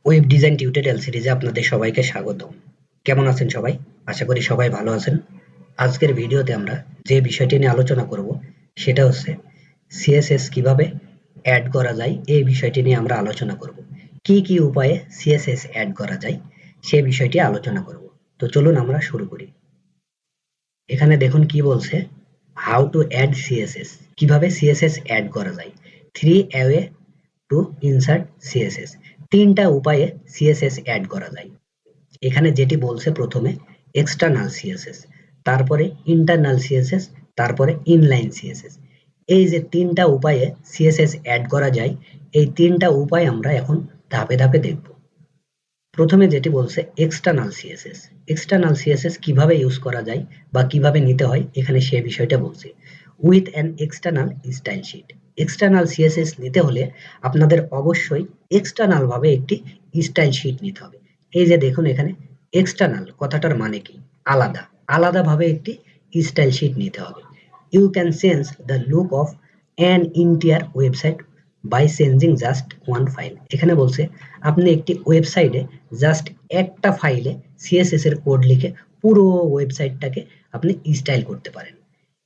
Web design tutorial সিরিজে আপনাদের সবাইকে স্বাগত। কেমন আছেন সবাই? আশা করি সবাই ভালো আছেন। আজকের ভিডিওতে আমরা যে বিষয়টি নিয়ে আলোচনা করব সেটা হচ্ছে সিএসএস কিভাবে অ্যাড করা যায়, এই বিষয়টি নিয়ে আমরা আলোচনা করব। কি কি উপায়ে সিএসএস অ্যাড করা যায় সেই বিষয়টি আলোচনা করব। তো চলুন আমরা শুরু করি। এখানে দেখুন কি বলছে, হাউ টু অ্যাড সিএসএস, কিভাবে সিএসএস অ্যাড করা যায়। 3 ওয়ে টু ইনসার্ট সিএসএস, তিনটা উপায়ে সিএসএস অ্যাড করা যায়। এখানে যেটি বলছে প্রথমে এক্সটার্নাল সিএসএস, তারপরে ইন্টারনাল সিএসএস, তারপরে ইনলাইন সিএসএস। এই যে তিনটা উপায়ে সিএসএস অ্যাড করা যায়, এই তিনটা উপায় আমরা এখন ধাপে ধাপে দেখব। প্রথমে যেটি বলছে এক্সটার্নাল সিএসএস, এক্সটার্নাল সিএসএস কিভাবে ইউজ করা যায় বা কিভাবে নিতে হয়, এখানে সেই বিষয়টা বলছে। With an external style sheet, external CSS নিতে হলে আপনাদের অবশ্যই এক্সটার্নাল ভাবে একটি স্টাইল শিট নিতে হবে। এই যে দেখুন এখানে এক্সটার্নাল কথাটার মানে কি, আলাদা, আলাদাভাবে একটি স্টাইল শিট নিতে হবে। You can change the look of an entire website by changing just one file. এখানে বলছে আপনি একটি ওয়েবসাইটে জাস্ট একটা ফাইলে সিএসএস এর কোড লিখে পুরো ওয়েবসাইটটাকে আপনি স্টাইল করতে পারেন।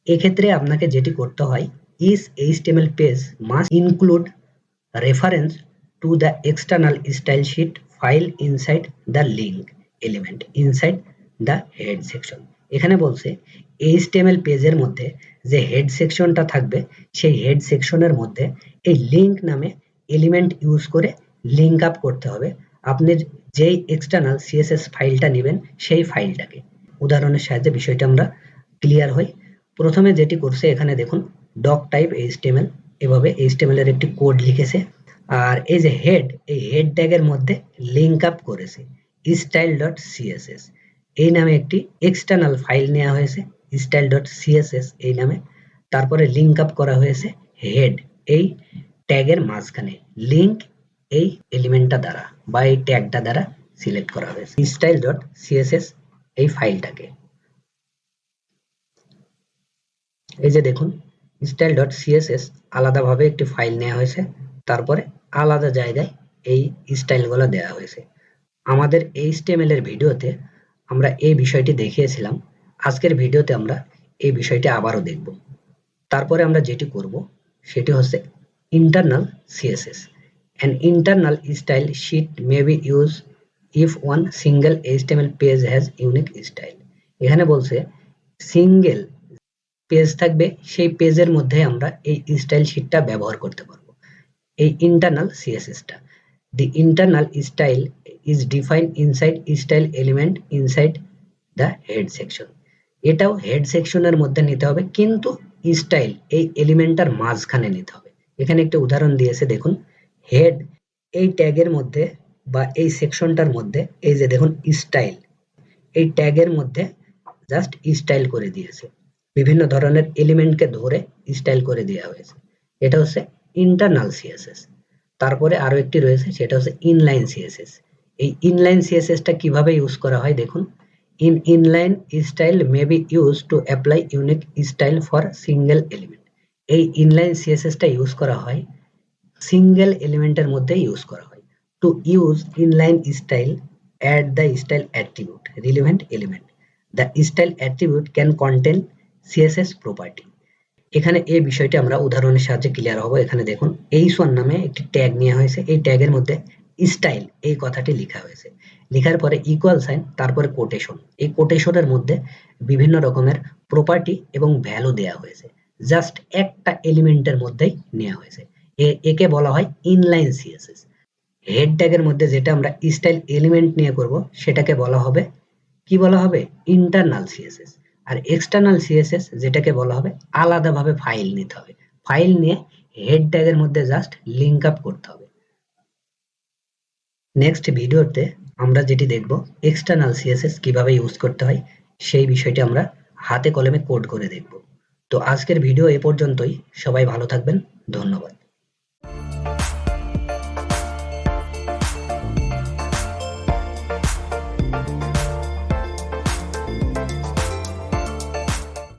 এক্ষেত্রে আপনাকে যেটি করতে হয়, each HTML page must include reference to the external style sheet file inside the link element inside the head section. এখানে বলছে এইচটিএমএল পেজের মধ্যে যে হেড সেকশনটা থাকবে, সেই হেড সেকশনের মধ্যে এই লিঙ্ক নামে এলিমেন্ট ইউজ করে লিঙ্ক আপ করতে হবে আপনি যেই এক্সটার্নাল সিএসএস ফাইলটা নেবেন সেই ফাইলটাকে। উদাহরণের সাহায্যে বিষয়টা আমরা ক্লিয়ার হই। প্রথমে যেটি করছে এখানে দেখুন ডক টাইপ এইচটিএমএল, এভাবে এইচটিএমএল এর একটি কোড লিখেছে। আর এই যে হেড, এই হেড ট্যাগের মধ্যে লিঙ্ক আপ করেছে style.css, এই নামে একটি এক্সটার্নাল ফাইল নেওয়া হয়েছে style.css এই নামে। তারপরে লিঙ্ক আপ করা হয়েছে হেড এই ট্যাগের মাঝখানে, লিঙ্ক এই এলিমেন্টটা দ্বারা বা এই ট্যাগটা দ্বারা সিলেক্ট করা হয়েছে style.css এই ফাইলটাকে। এই যে দেখুন style.css আলাদাভাবে একটি ফাইল নেওয়া হয়েছে, তারপরে আলাদা জায়গায় এই স্টাইলগুলো দেওয়া হয়েছে। আমাদের HTML এর ভিডিওতে আমরা এই বিষয়টি দেখিয়েছিলাম, আজকের ভিডিওতে আমরা এই বিষয়টি আবারও দেখব। তারপরে আমরা যেটি করব সেটি হচ্ছে internal CSS. An internal style sheet may be used if one single HTML page has unique style. এখানে বলছে সিঙ্গেল পেজ থাকবে, সেই পেজের মধ্যে আমরা এই স্টাইল শিটটা ব্যবহার করতে পারবো, এই internal সিএসএসটা। The internal style is defined inside style element inside the head section. এটাও হেড সেকশনের মধ্যে নিতে হবে, কিন্তু স্টাইল এই এলিমেন্টটার মাঝখানে নিতে হবে। এখানে একটা উদাহরণ দিয়েছে দেখুন, হেড এই ট্যাগের মধ্যে বা এই সেকশনটার মধ্যে এই যে দেখুন স্টাইল, এই ট্যাগের মধ্যে জাস্ট স্টাইল করে দিয়েছে, বিভিন্ন ধরনের এলিমেন্টকে ধরে স্টাইল করে দেওয়া হয়েছে। এটা হচ্ছে ইন্টারনাল সিএসএস। তারপরে আরো একটি রয়েছে, সেটা হচ্ছে ইনলাইন সিএসএস। এই ইনলাইন সিএসএসটা কিভাবে ইউজ করা হয় দেখুন, inline style may be use to apply unique style for single element. এই ইনলাইন সিএসএসটা ইউজ করা হয় সিঙ্গেল এলিমেন্টের মধ্যে ইউজ করা হয়। To use inline style, add the style attribute relevant element. The style attribute can contain CSS property. এখানে এই বিষয়টি আমরা উদাহরণের সাহায্যে ক্লিয়ার হব। এখানে দেখুন h1 নামে একটি ট্যাগ নেওয়া হয়েছে, এই ট্যাগের মধ্যে স্টাইল এই কথাটি লেখা হয়েছে, লেখার পরে ইকুয়াল সাইন, তারপরে কোটেশন, এই কোটেশনের মধ্যে বিভিন্ন রকমের প্রপার্টি এবং ভ্যালু দেওয়া হয়েছে, জাস্ট একটা এলিমেন্টের মধ্যেই নেওয়া হয়েছে। একে বলা হয় ইনলাইন সিএসএস। হেড ট্যাগের মধ্যে যেটা আমরা স্টাইল এলিমেন্ট নিয়ে করব সেটাকে বলা হবে, কি বলা হবে, ইন্টারনাল সিএসএস। আর এক্সটার্নাল সিএসএস যেটাকে বলা হবে আলাদাভাবে ফাইল নিতে হবে, ফাইল নিয়ে হেড ট্যাগের মধ্যে জাস্ট লিঙ্ক আপ করতে হবে। নেক্সট ভিডিওতে আমরা যেটি দেখব এক্সটার্নাল সিএসএস কিভাবে ইউজ করতে হয়, সেই বিষয়টি আমরা হাতে কলমে কোড করে দেখব। তো আজকের ভিডিও এ পর্যন্তই, সবাই ভালো থাকবেন, ধন্যবাদ।